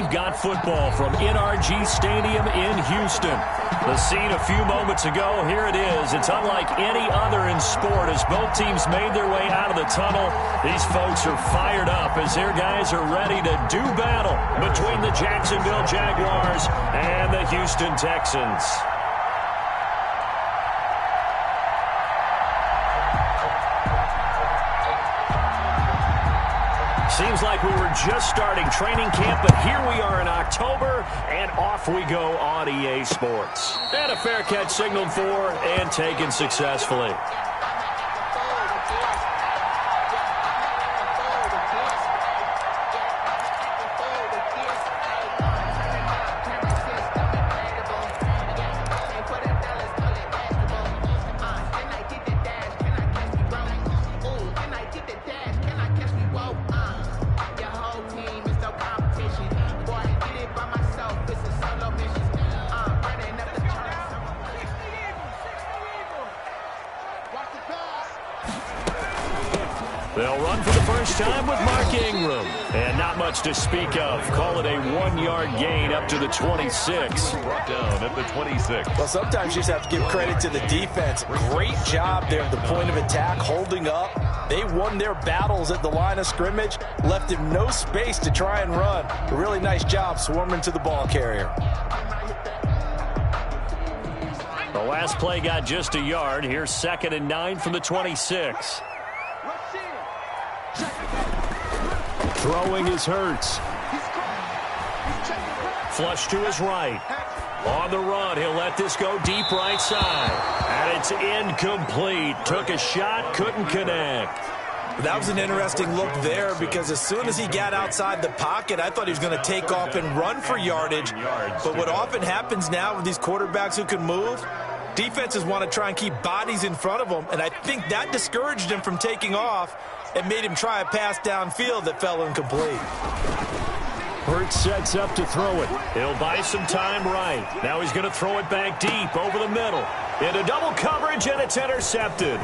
we've got football from NRG Stadium in Houston. The scene a few moments ago, here it is. It's unlike any other in sport as both teams made their way out of the tunnel. These folks are fired up as their guys are ready to do battle between the Jacksonville Jaguars and the Houston Texans. Seems like we were just starting training camp, but here we are in October, and off we go on EA Sports. And a fair catch signaled for and taken successfully. They'll run for the first time with Mark Ingram. And not much to speak of. Call it a 1-yard gain up to the 26. Brought down at the 26. Well, sometimes you just have to give credit to the defense. Great job there at the point of attack, holding up. They won their battles at the line of scrimmage, left him no space to try and run. A really nice job swarming to the ball carrier. The last play got just a yard. Here's 2nd and 9 from the 26. Throwing is Hurts. Flush to his right. On the run, he'll let this go deep right side. And it's incomplete. Took a shot, couldn't connect. That was an interesting look there because as soon as he got outside the pocket, I thought he was going to take off and run for yardage. But what often happens now with these quarterbacks who can move, defenses want to try and keep bodies in front of them, and I think that discouraged him from taking off and made him try a pass downfield that fell incomplete. Hurts sets up to throw it. He'll buy some time right. Now he's going to throw it back deep over the middle. Into double coverage, and it's intercepted.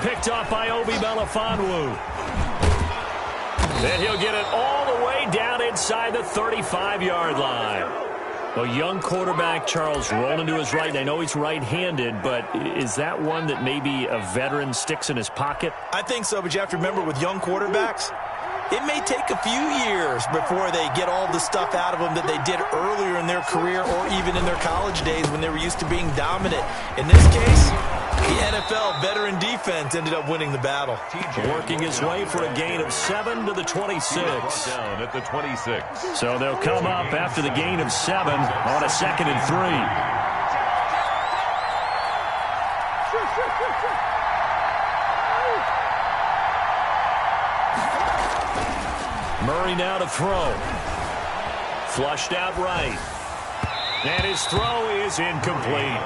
Picked off by Obi Melifonwu. Then he'll get it all the way down inside the 35-yard line. A young quarterback, Charles, rolling to his right. And I know he's right-handed, but is that one that maybe a veteran sticks in his pocket? I think so, but you have to remember with young quarterbacks, it may take a few years before they get all the stuff out of them that they did earlier in their career or even in their college days when they were used to being dominant. In this case, the NFL veteran defense ended up winning the battle. Working his way for a gain of 7 to the 26. Down at the 26. So they'll come up after the gain of 7 on a 2nd and 3. Murray now to throw. Flushed out right. And his throw is incomplete.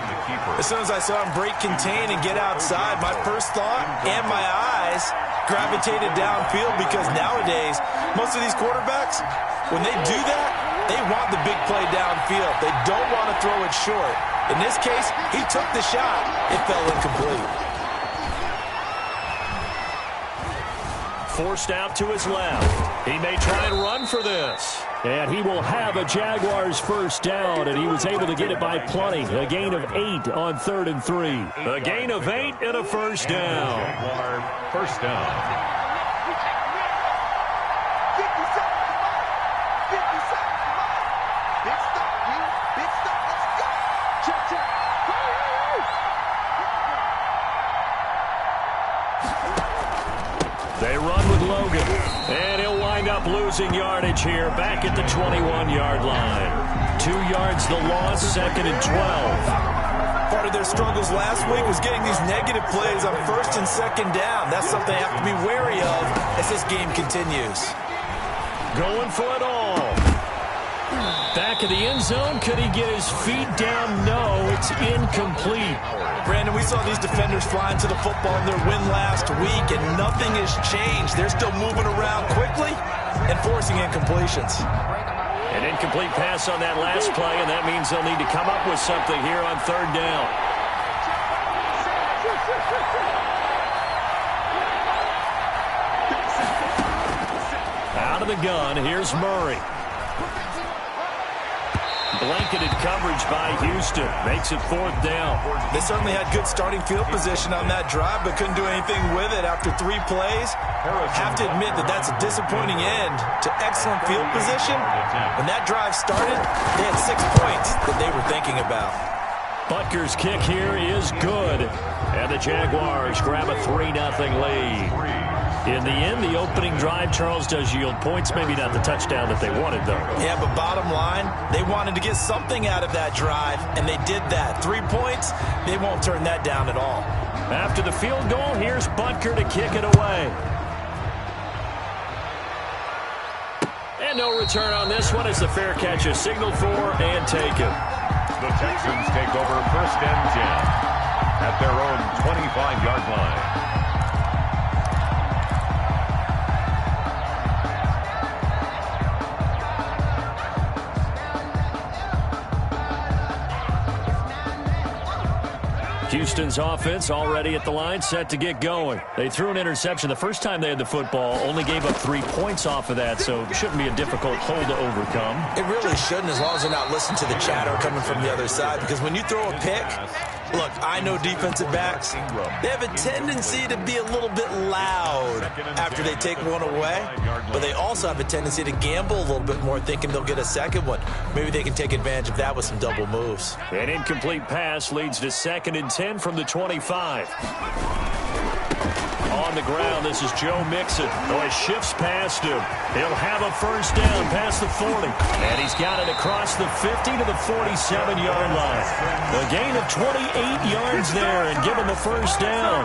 As soon as I saw him break contain and get outside, my first thought and my eyes gravitated downfield because nowadays, most of these quarterbacks, when they do that, they want the big play downfield. They don't want to throw it short. In this case, he took the shot. It fell incomplete. Forced out to his left. He may try and run for this. And he will have a Jaguars first down, and he was able to get it by plenty. A gain of 8 on 3rd and 3. A gain of 8 and a first down. Jaguar first down. They run with Logan, and he'll wind up losing yardage here back at the 21-yard line. 2 yards the loss, 2nd and 12. Part of their struggles last week was getting these negative plays on 1st and 2nd down. That's something they have to be wary of as this game continues. Going for it all. Back of the end zone. Could he get his feet down? No, it's incomplete. Brandon, we saw these defenders flying to the football in their win last week, and nothing has changed. They're still moving around quickly and forcing incompletions. An incomplete pass on that last play, and that means they'll need to come up with something here on 3rd down. Out of the gun, here's Murray. blanketed coverage by Houston. Makes it 4th down. They certainly had good starting field position on that drive, but couldn't do anything with it after 3 plays. Have to admit that that's a disappointing end to excellent field position. When that drive started, they had 6 points that they were thinking about. Butker's kick here is good. And the Jaguars grab a 3-0 lead. In the end, the opening drive, Charles, does yield points. Maybe not the touchdown that they wanted, though. Yeah, but bottom line, they wanted to get something out of that drive, and they did that. 3 points, they won't turn that down at all. After the field goal, here's Butker to kick it away. And no return on this one as the fair catch is signaled for and taken. The Texans take over 1st and 10 at their own 25-yard line. Houston's offense already at the line, set to get going. They threw an interception the first time they had the football, only gave up 3 points off of that, so it shouldn't be a difficult hole to overcome. It really shouldn't, as long as they're not listening to the chatter coming from the other side, because when you throw a pick, look, I know defensive backs, they have a tendency to be a little bit loud after they take one away, but they also have a tendency to gamble a little bit more, thinking they'll get a second one. Maybe they can take advantage of that with some double moves. An incomplete pass leads to 2nd and 10 from the 25. On the ground, this is Joe Mixon. Oh, he shifts past him. He'll have a 1st down past the 40. And he's got it across the 50 to the 47-yard line. A gain of 28 yards there and give him a 1st down.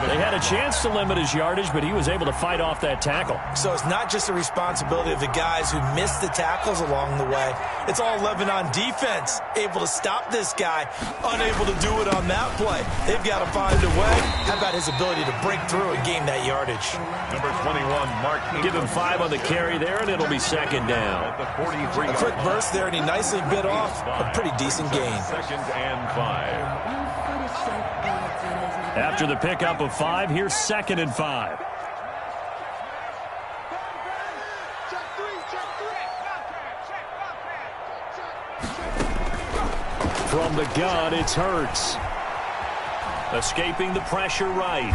They had a chance to limit his yardage, but he was able to fight off that tackle. So it's not just the responsibility of the guys who missed the tackles along the way. It's all 11 on defense, able to stop this guy, unable to do it on that play. They've got to find a way. How about his ability to break through and gain that yardage? Number 21, Mark. Give him 5 on the carry there, and it'll be 2nd down. A quick burst there, and he nicely bit off a pretty decent gain. 2nd and 5. After the pickup of 5, here's 2nd and 5. From the gun, it's Hurts. Escaping the pressure right.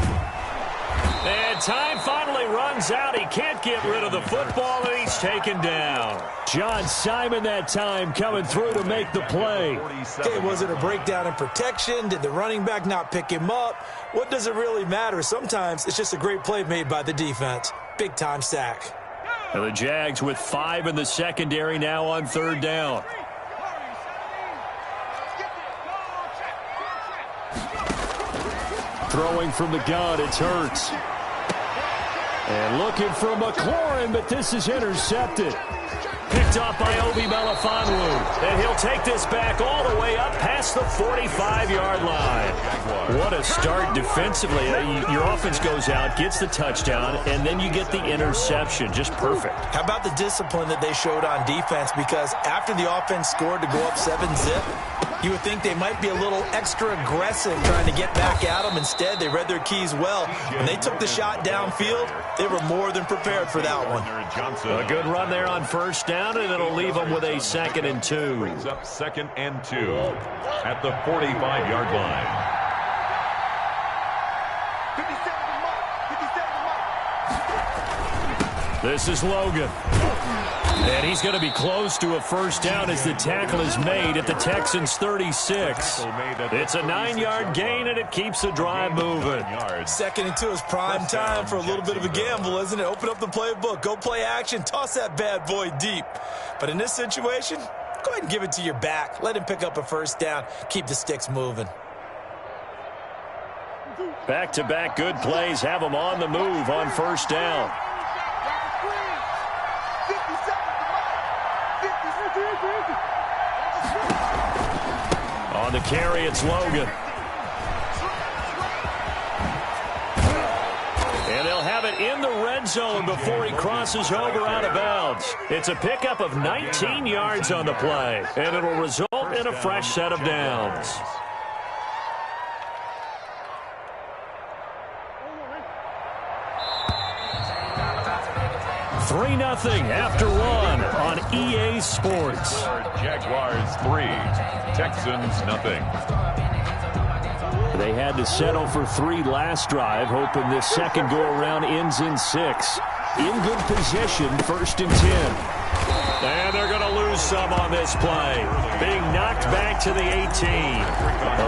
And time finally runs out. He can't get rid of the football, and he's taken down. John Simon that time coming through to make the play. Okay, was it a breakdown in protection? Did the running back not pick him up? What does it really matter? Sometimes it's just a great play made by the defense. Big-time sack. And the Jags with 5 in the secondary now on 3rd down. Throwing from the gun, it's Hurts. And looking for McLaurin, but this is intercepted. Picked up by Obi Melifonwu. And he'll take this back all the way up past the 45-yard line. What a start defensively. Your offense goes out, gets the touchdown, and then you get the interception. Just perfect. How about the discipline that they showed on defense? Because after the offense scored to go up 7-zip, you would think they might be a little extra aggressive trying to get back at them. Instead, they read their keys well. When they took the shot downfield, they were more than prepared for that one. A good run there on 1st down, and it'll leave them with a 2nd and 2. Brings up 2nd and 2 at the 45-yard line. This is Logan. And he's going to be close to a 1st down as the tackle is made at the Texans' 36. It's a 9-yard gain, and it keeps the drive moving. 2nd and 2 is prime time for a little bit of a gamble, isn't it? Open up the playbook, go play action, toss that bad boy deep. But in this situation, go ahead and give it to your back. Let him pick up a 1st down. Keep the sticks moving. Back-to-back good plays have them on the move on 1st down. On the carry, it's Logan. And they'll have it in the red zone before he crosses over out of bounds. It's a pickup of 19 yards on the play, and it'll result in a fresh set of downs. 3-0 after one on EA Sports. Jaguars 3, Texans nothing. They had to settle for 3 last drive, hoping this second go-around ends in 6. In good position, 1st and 10. And they're going to lose some on this play. Being knocked back to the 18.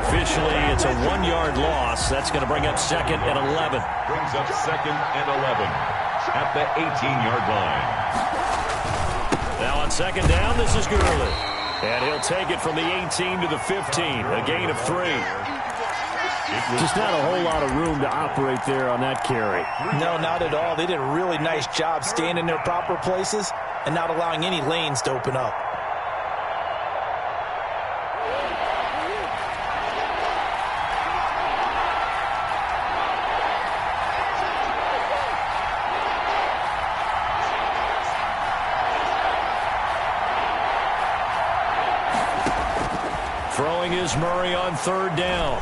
Officially, it's a 1-yard loss. That's going to bring up 2nd and 11. Brings up 2nd and 11 at the 18-yard line. Now on 2nd down, this is Gurley. And he'll take it from the 18 to the 15. A gain of 3. Just not a whole lot of room to operate there on that carry. No, not at all. They did a really nice job staying in their proper places and not allowing any lanes to open up. Throwing is Murray on 3rd down.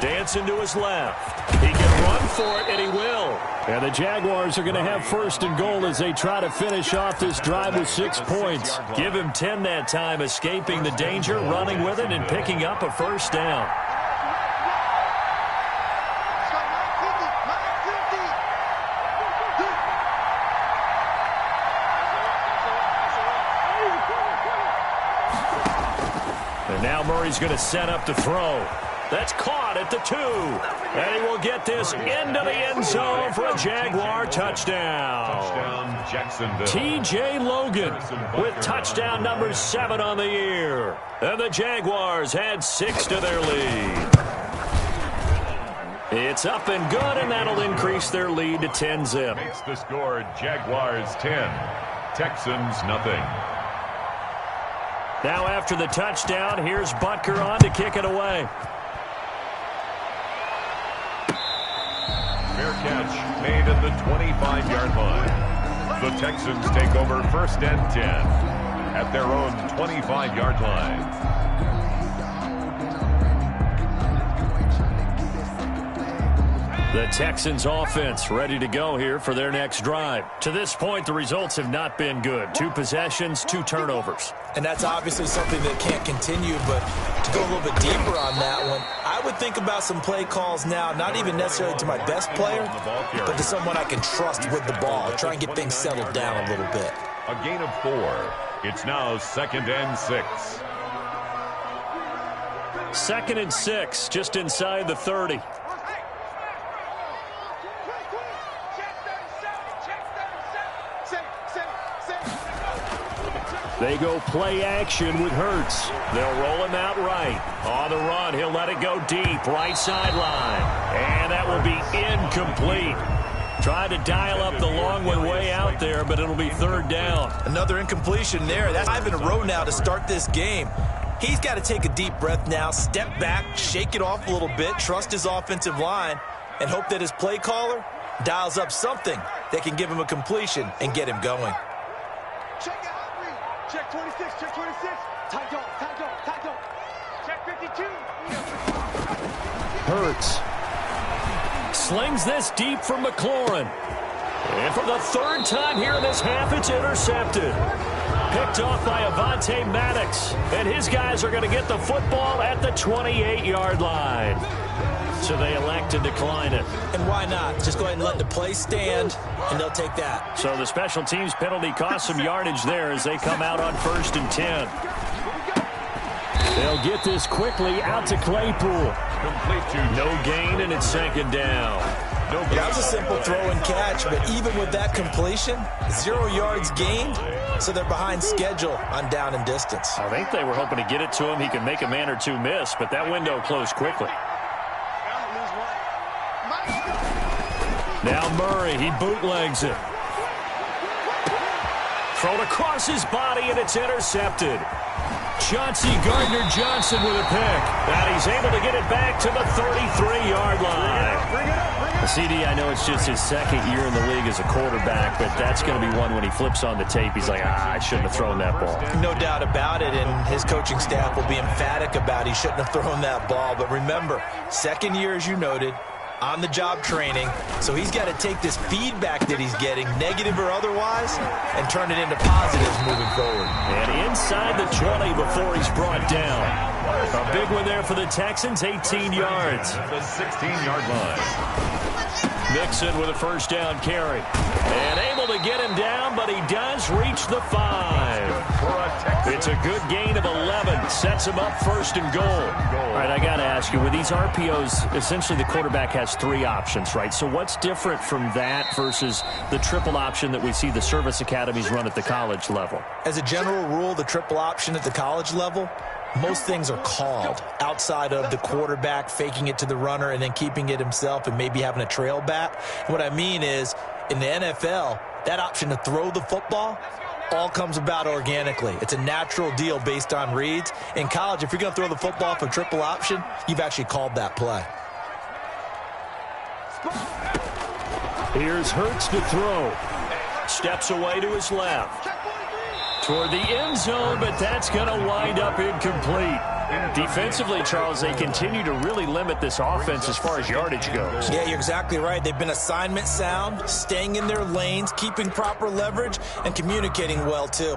Dancing to his left. He can run for it, and he will. And the Jaguars are going to have 1st and goal as they try to finish off this drive with 6 points. Give him 10 that time, escaping the danger, running with it, and picking up a 1st down. And now Murray's going to set up to throw. That's caught at the 2. And he will get this into the end zone for a Jaguar touchdown. Touchdown, Jacksonville. T.J. Logan with touchdown number 7 on the year. And the Jaguars had 6 to their lead. It's up and good, and that'll increase their lead to 10-zip. Makes the score Jaguars 10, Texans nothing. Now after the touchdown, here's Butker on to kick it away. Fair catch made at the 25-yard line. The Texans take over 1st and 10 at their own 25-yard line. The Texans offense ready to go here for their next drive. To this point, the results have not been good. 2 possessions, 2 turnovers. And that's obviously something that can't continue, but to go a little bit deeper on that one, I would think about some play calls now, not even necessarily to my best player, but to someone I can trust with the ball. Try and get things settled down a little bit. A gain of 4. It's now 2nd and 6. 2nd and 6, just inside the 30. They go play action with Hurts. They'll roll him out right. On the run, he'll let it go deep, right sideline. And that will be incomplete. Trying to dial up the long one way out there, but it'll be 3rd down. Another incompletion there. That's 5 in a row now to start this game. He's got to take a deep breath now, step back, shake it off a little bit, trust his offensive line, and hope that his play caller dials up something that can give him a completion and get him going. Check 26, check 26. Tight dog, tight dog, tight dog. Check 52. Hurts slings this deep for McLaurin. And for the 3rd time here in this half, it's intercepted. Picked off by Avonte Maddox. And his guys are going to get the football at the 28-yard line. So they elect to decline it. And why not? Just go ahead and let the play stand, and they'll take that. So the special teams penalty cost some yardage there as they come out on 1st and 10. They'll get this quickly out to Claypool. Complete to no gain, and it's 2nd down. That was a simple throw and catch, but even with that completion, 0 yards gained, so they're behind schedule on down and distance. I think they were hoping to get it to him. He could make a man or 2 miss, but that window closed quickly. Now Murray, he bootlegs it. Thrown across his body, and it's intercepted. Chauncey Gardner-Johnson with a pick. And he's able to get it back to the 33-yard line. CD, I know it's just his 2nd year in the league as a quarterback, but that's going to be one when he flips on the tape. He's like, I shouldn't have thrown that ball. No doubt about it, and his coaching staff will be emphatic about he shouldn't have thrown that ball. But remember, 2nd year, as you noted, on-the-job training, so he's got to take this feedback that he's getting, negative or otherwise, and turn it into positives moving forward. And inside the 20 before he's brought down. A big one there for the Texans, 18 yards. The 16-yard line. Mixon with a first down carry. And able to get him down, but he does reach the 5. It's a good gain of 11. Sets him up first and goal. All right, I got to ask you, with these RPOs, essentially the quarterback has 3 options, right? So what's different from that versus the triple option that we see the service academies run at the college level? As a general rule, the triple option at the college level, most things are called outside of the quarterback faking it to the runner and then keeping it himself and maybe having a trail back. What I mean is, in the NFL, that option to throw the football all comes about organically. It's a natural deal based on reads. In college, if you're going to throw the football for triple option, you've actually called that play. Here's Hurts to throw. Steps away to his left. Toward the end zone, but that's going to wind up incomplete. Defensively, Charles, they continue to really limit this offense as far as yardage goes. Yeah, you're exactly right. They've been assignment sound, staying in their lanes, keeping proper leverage, and communicating well, too.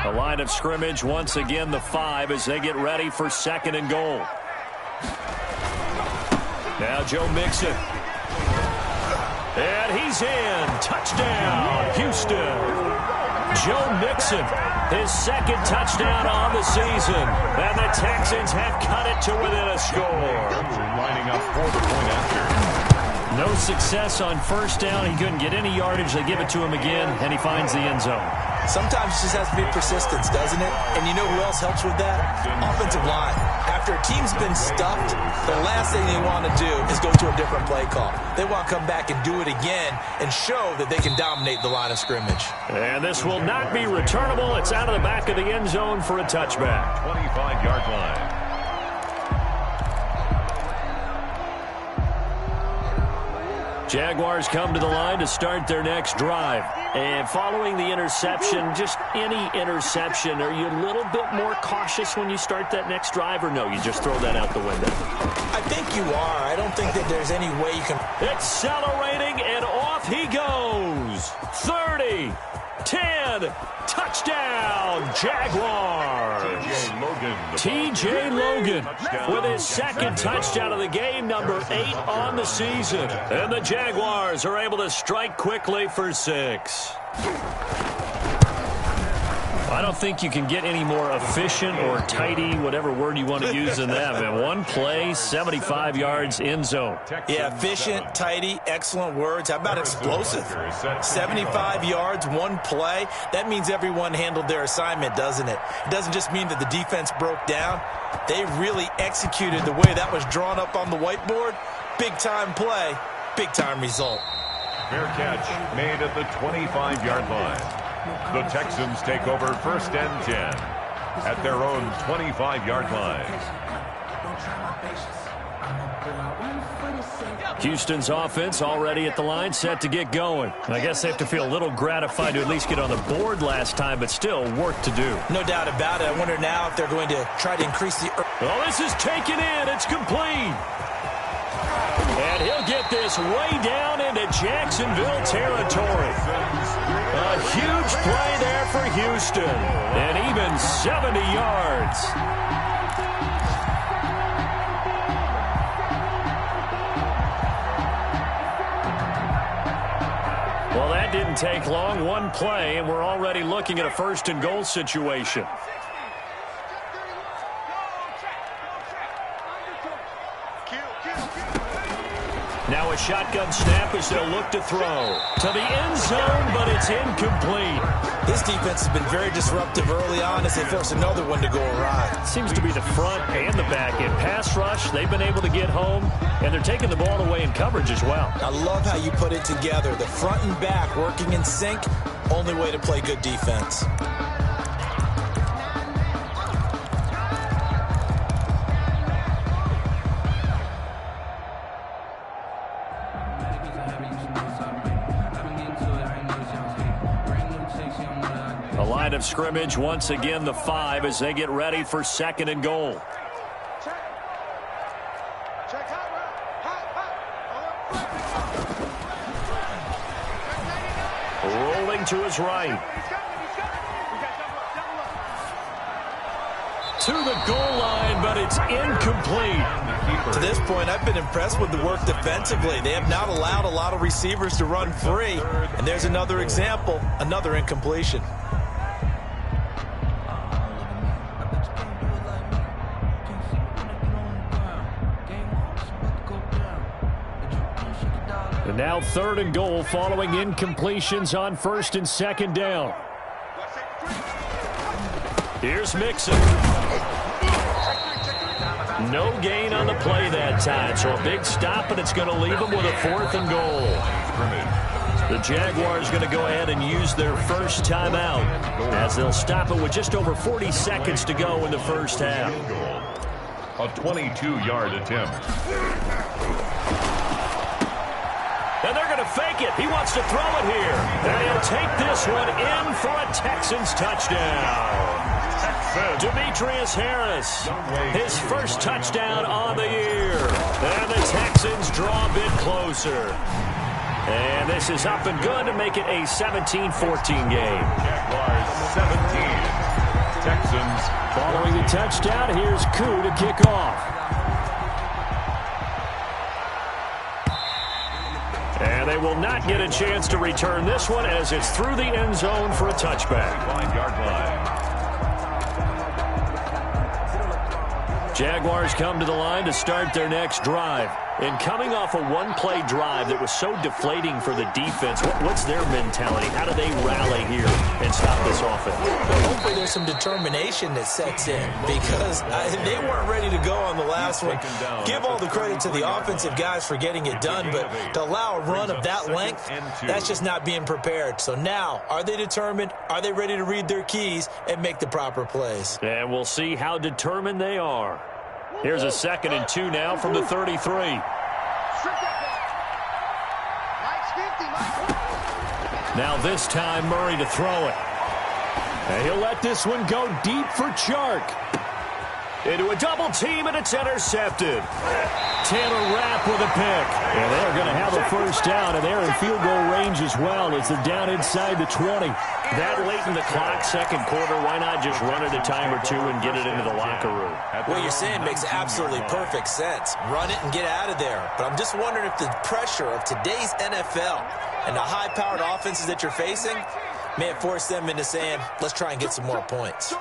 The line of scrimmage, once again, the 5 as they get ready for second and goal. Now Joe Mixon. And he's in. Touchdown, Houston. Joe Mixon, his second touchdown on the season. And the Texans have cut it to within a score. Lining up for the point after. No success on first down. He couldn't get any yardage. They give it to him again, and he finds the end zone. Sometimes it just has to be persistence, doesn't it? And you know who else helps with that? Offensive line. After a team's been stuffed, the last thing they want to do is go to a different play call. They want to come back and do it again and show that they can dominate the line of scrimmage. And this will not be returnable. It's out of the back of the end zone for a touchback. 25-yard line. Jaguars come to the line to start their next drive. And following the interception, just any interception, are you a little bit more cautious when you start that next drive, or no, you just throw that out the window? I think you are. I don't think that there's any way you can... Accelerating, and off he goes. 30, 10, touchdown, Jaguars. T.J. Logan with his second touchdown of the game, number 8 on the season. And the Jaguars are able to strike quickly for 6. I don't think you can get any more efficient or tidy, whatever word you want to use in that. Man, one play, 75 yards, end zone. Yeah, efficient, tidy, excellent words. How about explosive? 75 yards, one play. That means everyone handled their assignment, doesn't it? It doesn't just mean that the defense broke down. They really executed the way that was drawn up on the whiteboard. Big-time play, big-time result. Fair catch made at the 25-yard line. The Texans take over first and 10 at their own 25-yard line. Houston's offense already at the line, set to get going. I guess they have to feel a little gratified to at least get on the board last time, but still work to do. No doubt about it. I wonder now if they're going to try to increase the... Well, this is taken in. It's complete. And he'll get this way down into Jacksonville territory. A huge play there for Houston. And even 70 yards. Well, that didn't take long. One play, and we're already looking at a first and goal situation. Now a shotgun snap as they'll look to throw. To the end zone, but it's incomplete. This defense has been very disruptive early on as they force another one to go awry. Seems to be the front and the back end. Pass rush, they've been able to get home, and they're taking the ball away in coverage as well. I love how you put it together. The front and back working in sync, only way to play good defense. line of scrimmage, once again the 5 as they get ready for 2nd and goal. Rolling to his right. To the goal line, but it's incomplete. To this point, I've been impressed with the work defensively. They have not allowed a lot of receivers to run free. And there's another example, another incompletion. And now 3rd and goal following incompletions on 1st and 2nd down. Here's Mixon. No gain on the play that time, so a big stop, and it's going to leave them with a 4th and goal. The Jaguars going to go ahead and use their first timeout as they'll stop it with just over 40 seconds to go in the first half. A 22-yard attempt. And they're going to fake it. He wants to throw it here. And he'll take this one in for a Texans touchdown. Demetrius Harris, his first touchdown on the year. And the Texans draw a bit closer. And this is up and good to make it a 17-14 game. Jaguars 17. Texans following the touchdown. Here's Koo to kick off. And they will not get a chance to return this one as it's through the end zone for a touchback. 5-yard line. Jaguars come to the line to start their next drive. And coming off a one-play drive that was so deflating for the defense, what's their mentality? How do they rally here and stop this offense? Well, hopefully there's some determination that sets in because they weren't ready to go on the last one. Give all the credit to the offensive guys for getting it done, but to allow a run of that length, that's just not being prepared. So now, are they determined? Are they ready to read their keys and make the proper plays? And we'll see how determined they are. Here's a 2nd and 2 now from the 33. Now this time Murray to throw it. And he'll let this one go deep for Chark. Into a double team, and it's intercepted. Taylor Rapp with a pick. And they're going to have a first down, and they're in field goal range as well as they're down inside the 20. That late in the clock, 2nd quarter, why not just run it a time or two and get it into the locker room? What you're saying makes absolutely perfect sense. Run it and get out of there. But I'm just wondering if the pressure of today's NFL and the high-powered offenses that you're facing may have forced them into saying, let's try and get some more points.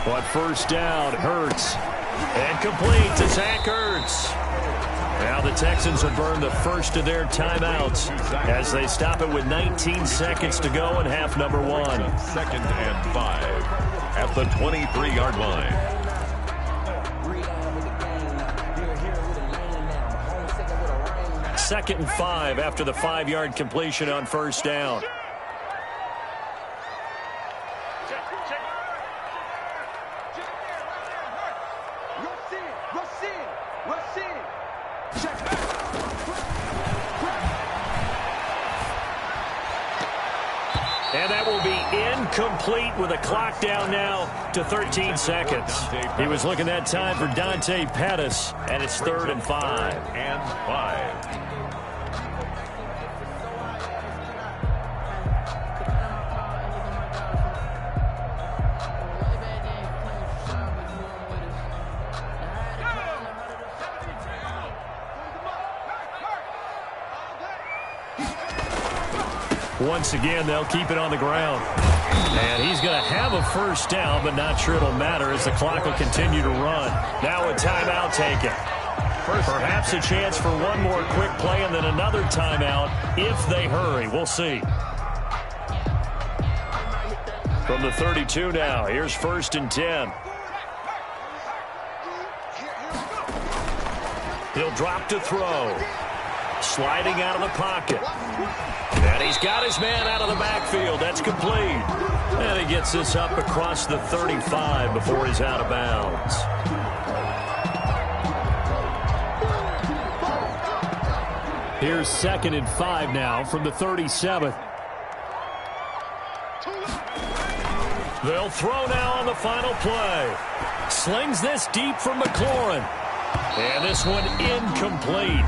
But first down, Hurts. And complete to Zach Ertz. Now the Texans will burn the first of their timeouts as they stop it with 19 seconds to go in half number 1. 2nd and 5 at the 23-yard line. Second and 5 after the 5-yard completion on first down. And that will be incomplete with a clock down now to 13 seconds. He was looking that time for Dante Pettis, and it's 3rd and 5. And 5. Once again, they'll keep it on the ground. And he's going to have a first down, but not sure it'll matter as the clock will continue to run. Now a timeout taken. Perhaps a chance for one more quick play and then another timeout if they hurry. We'll see. From the 32 now, here's 1st and 10. He'll drop to throw. Sliding out of the pocket. And he's got his man out of the backfield. That's complete. And he gets this up across the 35 before he's out of bounds. Here's 2nd and 5 now from the 37th. They'll throw now on the final play. Slings this deep from McLaurin. And this one incomplete.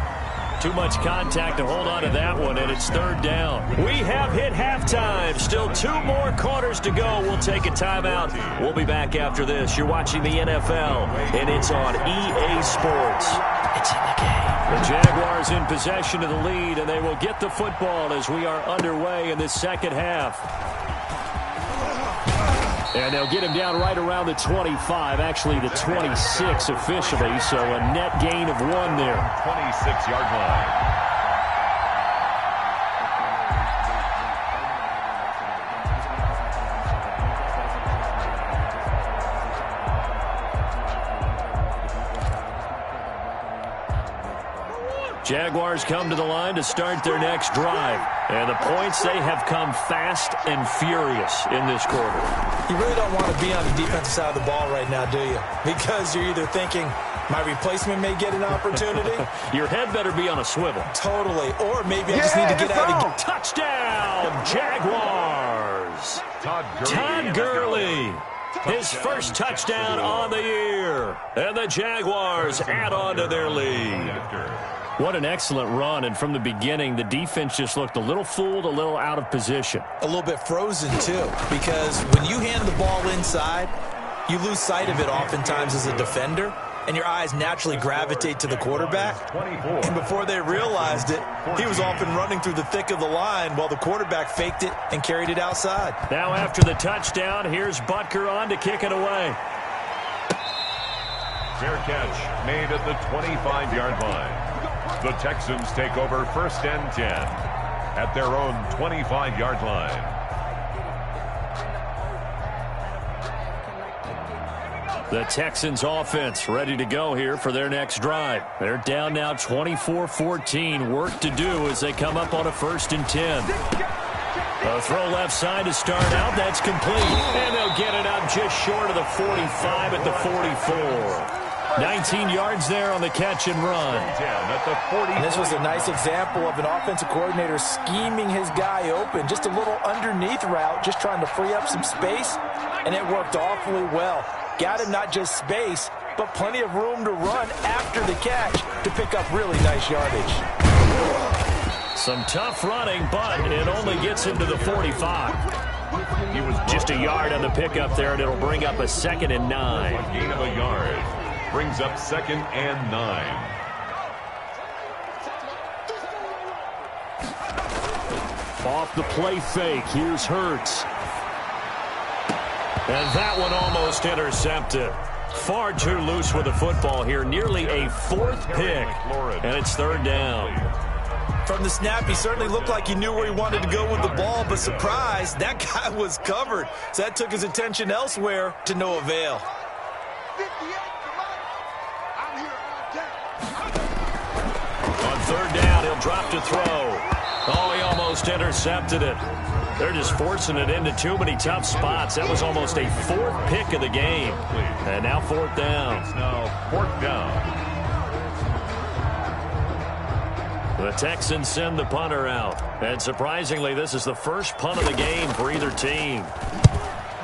Too much contact to hold on to that one, and it's 3rd down. We have hit halftime. Still 2 more quarters to go. We'll take a timeout. We'll be back after this. You're watching the NFL, and it's on EA Sports. It's in the game. The Jaguars in possession of the lead, and they will get the football as we are underway in this second half. And they'll get him down right around the 25, actually the 26 officially, so a net gain of 1 there. 26-yard line. Jaguars come to the line to start their next drive. And the points, they have come fast and furious in this quarter. You really don't want to be on the defensive side of the ball right now, do you? Because you're either thinking, my replacement may get an opportunity. Your head better be on a swivel. Totally. Or maybe I just need to get out of the game. Touchdown, Jaguars. Todd Gurley. His first touchdown on the year. And the Jaguars add on to their lead. What an excellent run, and from the beginning, the defense just looked a little fooled, a little out of position. A little bit frozen, too, because when you hand the ball inside, you lose sight of it oftentimes as a defender, and your eyes naturally gravitate to the quarterback. And before they realized it, he was off and running through the thick of the line while the quarterback faked it and carried it outside. Now after the touchdown, here's Butker on to kick it away. Fair catch made at the 25-yard line. The Texans take over 1st and 10 at their own 25-yard line. The Texans offense ready to go here for their next drive. They're down now 24-14. Work to do as they come up on a 1st and 10. A throw left side to start out. That's complete. And they'll get it up just short of the 45 at the 44. 19 yards there on the catch and run. And this was a nice example of an offensive coordinator scheming his guy open. Just a little underneath route, just trying to free up some space, and it worked awfully well. Got him not just space, but plenty of room to run after the catch to pick up really nice yardage. Some tough running, but it only gets him to the 45. He was just a yard on the pickup there, and it'll bring up a 2nd and 9. A gain of a yard. Brings up 2nd and 9. Off the play fake, here's Hurts. And that one almost intercepted. Far too loose with the football here. Nearly a 4th pick. And it's 3rd down. From the snap, he certainly looked like he knew where he wanted to go with the ball, but surprise, that guy was covered. So that took his attention elsewhere to no avail. On 3rd down, he'll drop to throw. Oh, he almost intercepted it. They're just forcing it into too many tough spots. That was almost a 4th pick of the game. And now 4th down. It's now 4th down. The Texans send the punter out. And surprisingly, this is the first punt of the game for either team.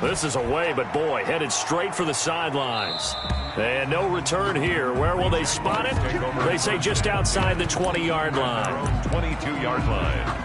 This is away, but boy, headed straight for the sidelines. And no return here. Where will they spot it? They say just outside the 20-yard line. 22-yard line.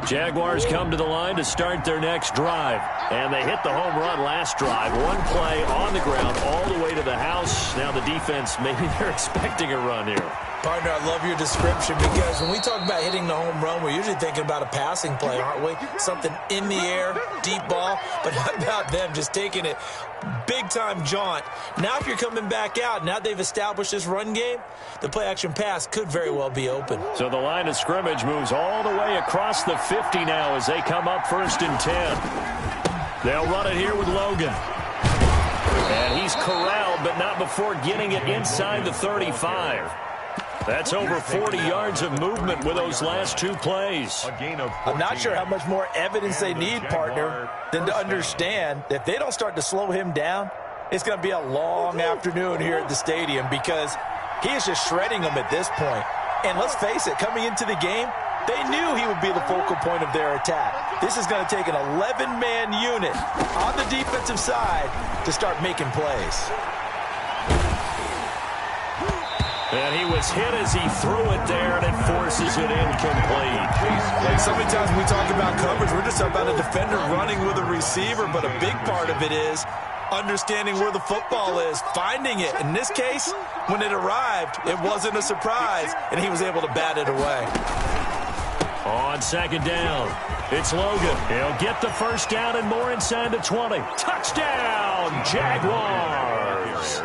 Jaguars come to the line to start their next drive. And they hit the home run last drive. One play on the ground all the way to the house. Now the defense, maybe they're expecting a run here. Partner, I love your description because when we talk about hitting the home run, we're usually thinking about a passing play, aren't we? Something in the air, deep ball. But how about them just taking it big-time jaunt? Now if you're coming back out, now they've established this run game, the play-action pass could very well be open. So the line of scrimmage moves all the way across the 50 now as they come up 1st and 10. They'll run it here with Logan. And he's corralled, but not before getting it inside the 35. That's over 40 yards of movement with those last 2 plays. I'm not sure how much more evidence they need, partner, than to understand that if they don't start to slow him down, it's going to be a long afternoon here at the stadium because he is just shredding them at this point. And let's face it, coming into the game, they knew he would be the focal point of their attack. This is going to take an 11-man unit on the defensive side to start making plays. And he was hit as he threw it there, and it forces it incomplete. Like so many times when we talk about coverage, we're just about a defender running with a receiver, but a big part of it is understanding where the football is, finding it. In this case, when it arrived, it wasn't a surprise, and he was able to bat it away. On second down, it's Logan. He'll get the first down and more inside the 20. Touchdown, Jaguars!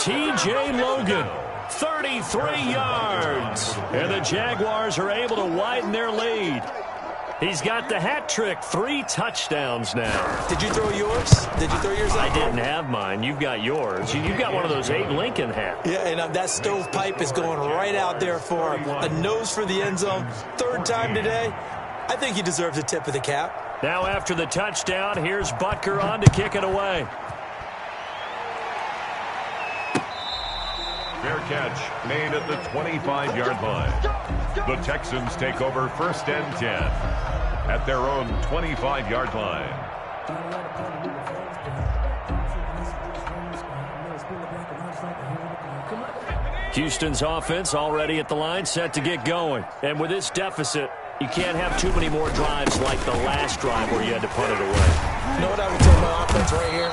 T.J. Logan, 33 yards. And the Jaguars are able to widen their lead. He's got the hat trick, 3 touchdowns now. Did you throw yours? Did you throw yours out? I didn't have mine. You've got yours. You've got one of those Abe Lincoln hats. Yeah, and that stovepipe is going right out there for him. A nose for the end zone. 3rd time today. I think he deserves a tip of the cap. Now after the touchdown, here's Butker on to kick it away. Fair catch made at the 25-yard line. The Texans take over 1st and 10 at their own 25-yard line. Houston's offense already at the line, set to get going. And with this deficit, you can't have too many more drives like the last drive where you had to punt it away. You know what I would tell my offense right here?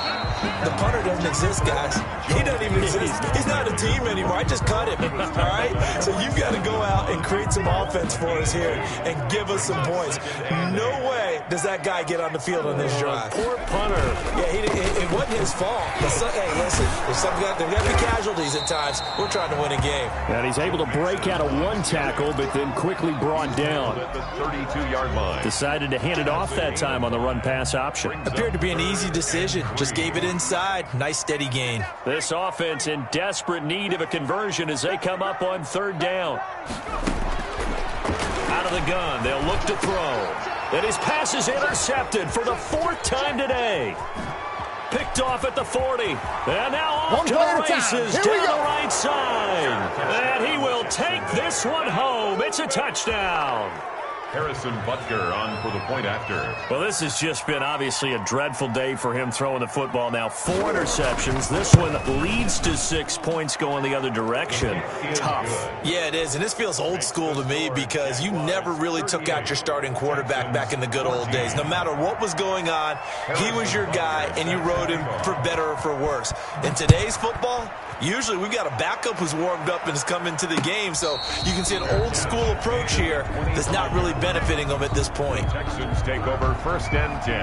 The punter doesn't exist, guys. He doesn't even exist. He's not a team anymore. I just cut him, all right? So you've got to go out and create some offense for us here and give us some points. No way does that guy get on the field on this drive. Poor punter. Yeah, it wasn't his fault. Hey, listen, there's got to be casualties at times. We're trying to win a game. And he's able to break out of one tackle, but then quickly brought down. At the 32-yard line. Decided to hand it off that time on the run-pass option. Appeared to be an easy decision. Just gave it inside. Nice steady gain. This offense in desperate need of a conversion as they come up on 3rd down. Out of the gun, they'll look to throw. And his pass is intercepted for the 4th time today. Picked off at the 40. And now off to the races down the right side. And he will take this one home. It's a touchdown. Harrison Butker on for the point after. Well, this has just been obviously a dreadful day for him throwing the football. Now 4 interceptions. This one leads to 6 points going the other direction. Tough. Yeah, it is. And this feels old school to me because you never really took out your starting quarterback back in the good old days. No matter what was going on, he was your guy, and you rode him for better or for worse. In today's football, usually we've got a backup who's warmed up and has come into the game. So you can see an old school approach here that's not really benefiting them at this point. Texans take over 1st and 10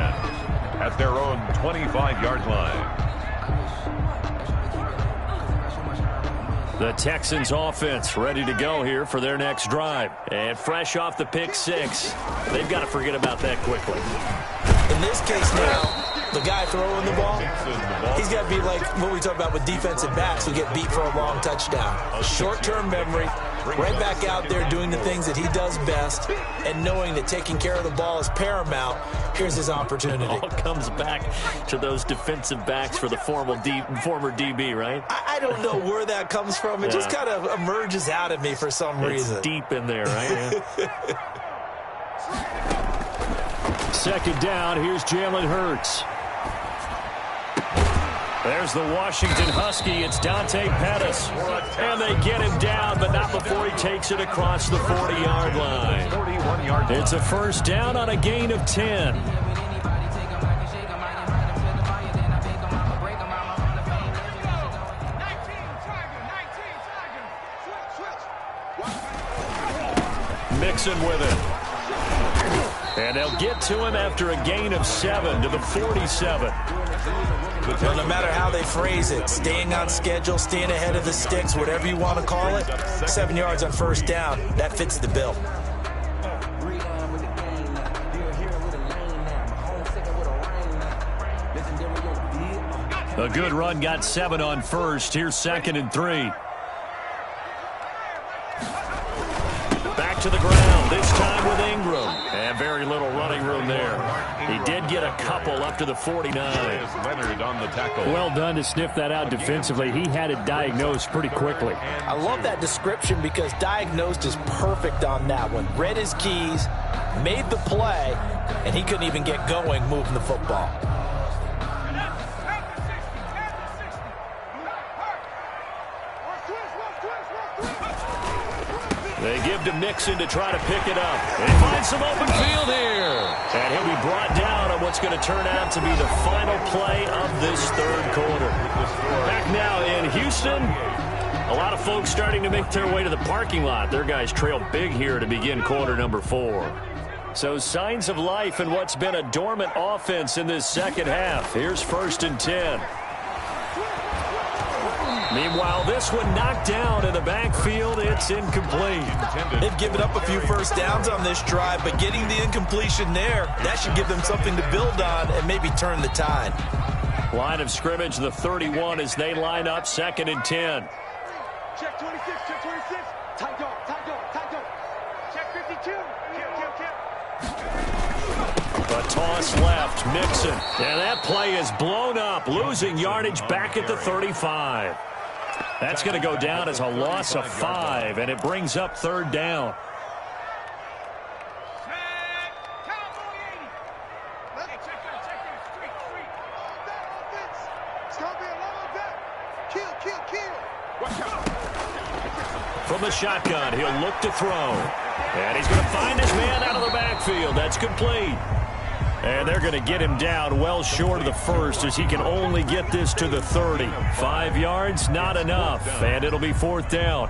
at their own 25-yard line. The Texans offense ready to go here for their next drive. And fresh off the pick 6, they've got to forget about that quickly. In this case now, the guy throwing the ball, he's got to be like what we talk about with defensive backs who get beat for a long touchdown. Short-term memory, right back out there doing the things that he does best, and knowing that taking care of the ball is paramount. Here's his opportunity. All comes back to those defensive backs for the former DB, right? I don't know where that comes from. It just kind of emerges out of me for some reason. It's deep in there, right? Yeah. 2nd down, here's Jalen Hurts. There's the Washington Husky. It's Dante Pettis. And they get him down, but not before he takes it across the 40-yard line. It's a 1st down on a gain of 10. Mixon with it. And they'll get to him after a gain of 7 to the 47. Well, no matter how they phrase it, staying on schedule, staying ahead of the sticks, whatever you want to call it, 7 yards on 1st down, that fits the bill. A good run got 7 on 1st. Here's 2nd and 3. Back back to the ground, this time with Ingram. And very little running room there. He did get a couple up to the 49. Leonard on the tackle. Well done to sniff that out defensively. He had it diagnosed pretty quickly. I love that description because diagnosed is perfect on that one. Read his keys, made the play, and he couldn't even get going moving the football. They give to Mixon to try to pick it up. And he finds some open field here. And he'll be brought down on what's going to turn out to be the final play of this third quarter. Back now in Houston. A lot of folks starting to make their way to the parking lot. Their guys trail big here to begin quarter number 4. So signs of life in what's been a dormant offense in this second half. Here's 1st and 10. Meanwhile, this one knocked down in the backfield. It's incomplete. They've given up a few first downs on this drive, but getting the incompletion there, that should give them something to build on and maybe turn the tide. Line of scrimmage, the 31 as they line up, 2nd and 10. Check 26, check 26. Tight go, tight go, tight go. Check 52. Kill. A toss left, Mixon. And that play is blown up, losing yardage back at the 35. That's going to go down as a loss of 5, and it brings up 3rd down. From the shotgun, he'll look to throw. And he's going to find his man out of the backfield. That's complete. And they're going to get him down well short of the first as he can only get this to the 30. 5 yards, not enough. And it'll be 4th down.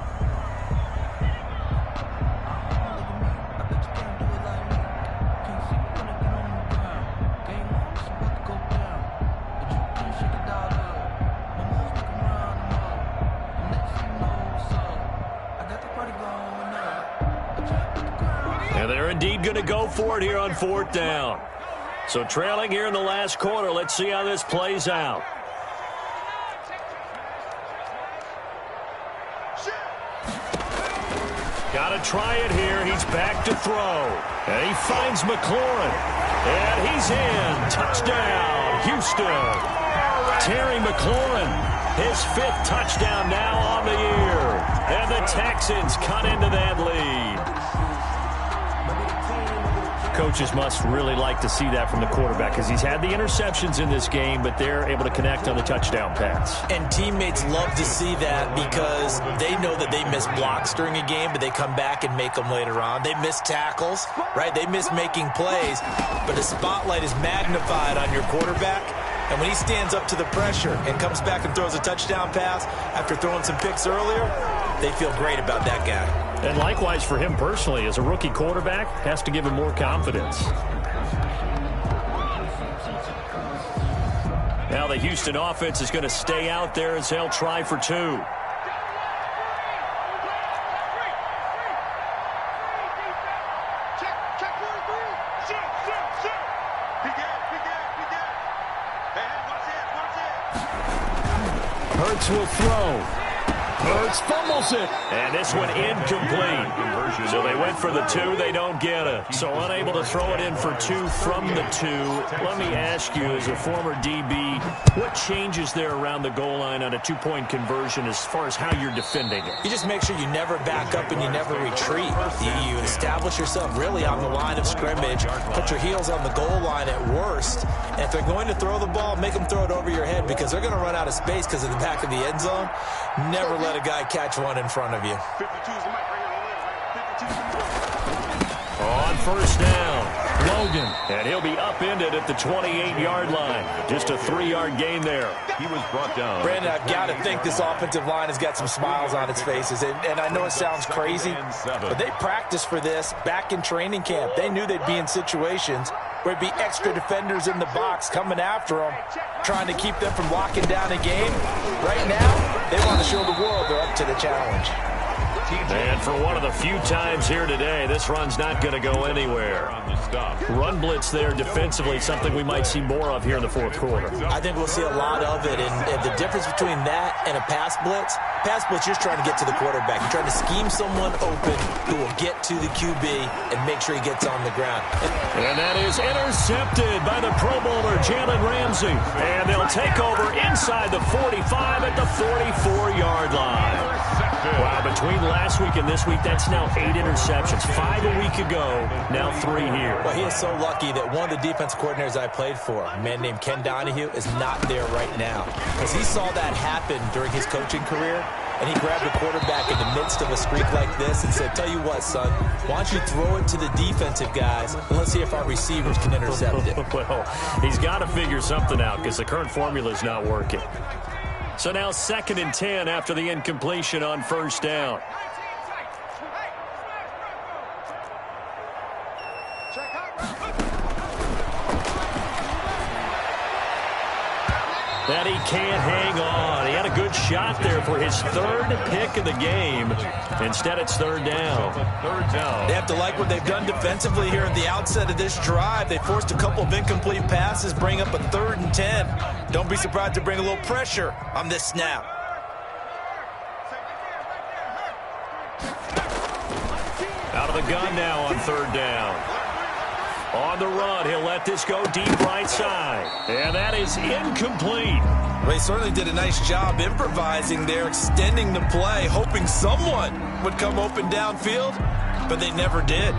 And they're indeed going to go for it here on 4th down. So trailing here in the last quarter, let's see how this plays out. Got to try it here. He's back to throw. And he finds McLaurin. And he's in. Touchdown, Houston. Terry McLaurin, his 5th touchdown now on the year. And the Texans cut into that lead. Coaches must really like to see that from the quarterback because he's had the interceptions in this game, but they're able to connect on the touchdown pass. And teammates love to see that because they know that they miss blocks during a game, but they come back and make them later on. They miss tackles, right? They miss making plays, but the spotlight is magnified on your quarterback. And when he stands up to the pressure and comes back and throws a touchdown pass after throwing some picks earlier, they feel great about that guy. And likewise for him personally, as a rookie quarterback, has to give him more confidence. Now the Houston offense is going to stay out there as they'll try for 2. Hurts will throw. Hurts fumbles it. And this one incomplete. So they went for the 2. They don't get it. So unable to throw it in for 2 from the 2. Let me ask you, as a former DB, what changes there around the goal line on a 2-point conversion as far as how you're defending it? You just make sure you never back up and you never retreat. You establish yourself really on the line of scrimmage. Put your heels on the goal line at worst. And if they're going to throw the ball, make them throw it over your head because they're going to run out of space because of the back of the end zone. Never let a guy catch one in front of you. On 1st down, Logan. And he'll be upended at the 28-yard line. Just a 3-yard gain there. He was brought down. Brandon, I've got to think this offensive line has got some smiles on its faces. And I know it sounds crazy, but they practiced for this back in training camp. They knew they'd be in situations where it'd be extra defenders in the box coming after them, trying to keep them from locking down a game. Right now, they want to show the world they're up to the challenge. And for one of the few times here today, this run's not going to go anywhere. Run blitz there defensively, something we might see more of here in the fourth quarter. I think we'll see a lot of it, and the difference between that and a pass blitz, you're just trying to get to the quarterback. You're trying to scheme someone open who will get to the QB and make sure he gets on the ground. And that is intercepted by the Pro Bowler, Jalen Ramsey. And they'll take over inside the 45 at the 44-yard line. Wow, between last week and this week, that's now 8 interceptions. 5 a week ago, now 3 here. Well, he is so lucky that one of the defense coordinators I played for, a man named Ken Donahue, is not there right now. Because he saw that happen during his coaching career, and he grabbed a quarterback in the midst of a streak like this and said, tell you what, son, why don't you throw it to the defensive guys, and let's see if our receivers can intercept it. Well, he's got to figure something out because the current formula is not working. So now 2nd and 10 after the incompletion on first down. That he can't hang on. He had a good shot there for his 3rd pick of the game. Instead, it's 3rd down. They have to like what they've done defensively here at the outset of this drive. They forced a couple of incomplete passes, bring up a 3rd and 10. Don't be surprised to bring a little pressure on this snap. Out of the gun now on 3rd down. On the run, he'll let this go deep right side. And that is incomplete. Well, he certainly did a nice job improvising there, extending the play, hoping someone would come open downfield, but they never did.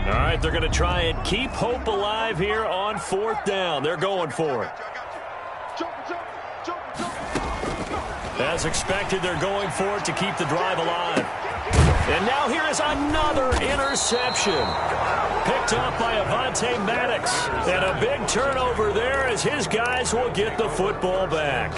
All right, they're going to try and keep hope alive here on 4th down. They're going for it. As expected, they're going for it to keep the drive alive. And now here is another interception. Picked up by Avonte Maddox. And a big turnover there as his guys will get the football back.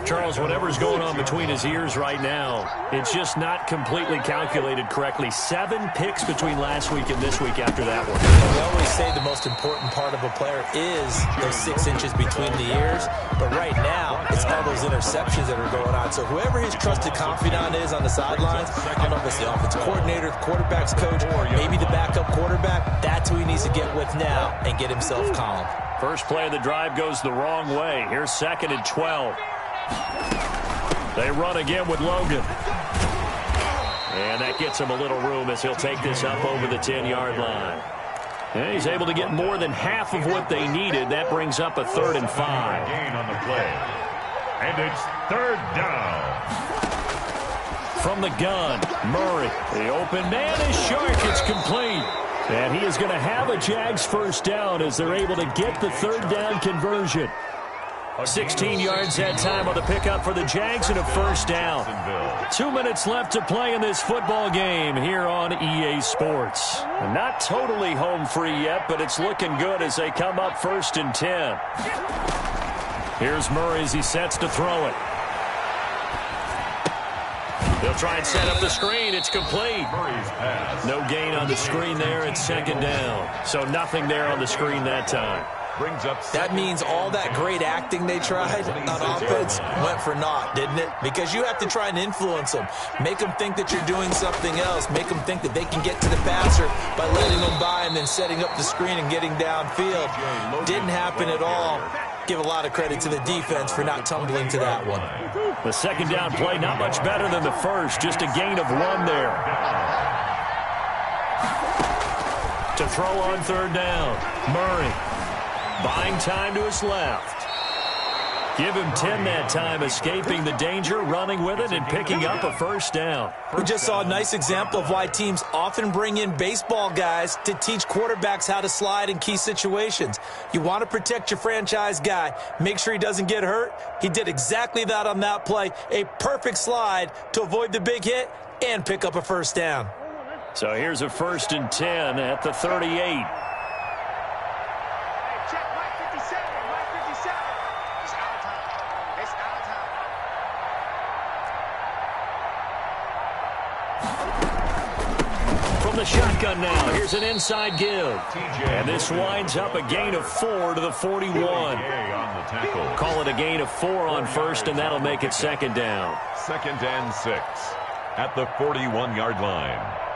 Charles, whatever's going on between his ears right now, it's just not completely calculated correctly. 7 picks between last week and this week after that one. We always say the most important part of a player is those 6 inches between the ears. But right now, it's all those interceptions that are going on. So whoever his trusted confidant is on the sidelines, I don't know if it's the offensive coordinator, the quarterback's coach, or maybe the backup quarterback, that's who he needs to get with now and get himself calm. First play of the drive goes the wrong way. Here's 2nd and 12. They run again with Logan. And that gets him a little room as he'll take this up over the 10-yard line. And he's able to get more than half of what they needed. That brings up a 3rd and 5. Gain on the play. And it's 3rd down. From the gun, Murray. The open man is Shark. It's complete. And he is going to have a Jags first down as they're able to get the 3rd down conversion. 16 yards that time on the pickup for the Jags and a first down. 2 minutes left to play in this football game here on EA Sports. Not totally home free yet, but it's looking good as they come up 1st and 10. Here's Murray as he sets to throw it. They'll try and set up the screen. It's complete. No gain on the screen there. It's 2nd down. So nothing there on the screen that time. That means all that great acting they tried on offense went for naught, didn't it? Because you have to try and influence them. Make them think that you're doing something else. Make them think that they can get to the passer by letting them by and then setting up the screen and getting downfield. Didn't happen at all. Give a lot of credit to the defense for not tumbling to that one. The 2nd down play not much better than the first. Just a gain of 1 there. To throw on 3rd down. Murray. Buying time to his left. Give him 10 that time, escaping the danger, running with it, and picking up a first down. We just saw a nice example of why teams often bring in baseball guys to teach quarterbacks how to slide in key situations. You want to protect your franchise guy. Make sure he doesn't get hurt. He did exactly that on that play. A perfect slide to avoid the big hit and pick up a first down. So here's a 1st and 10 at the 38. the shotgun now. Here's an inside give. And this winds up a gain of 4 to the 41. Call it a gain of 4 on first, and that'll make it second down. 2nd and 6 at the 41-yard line.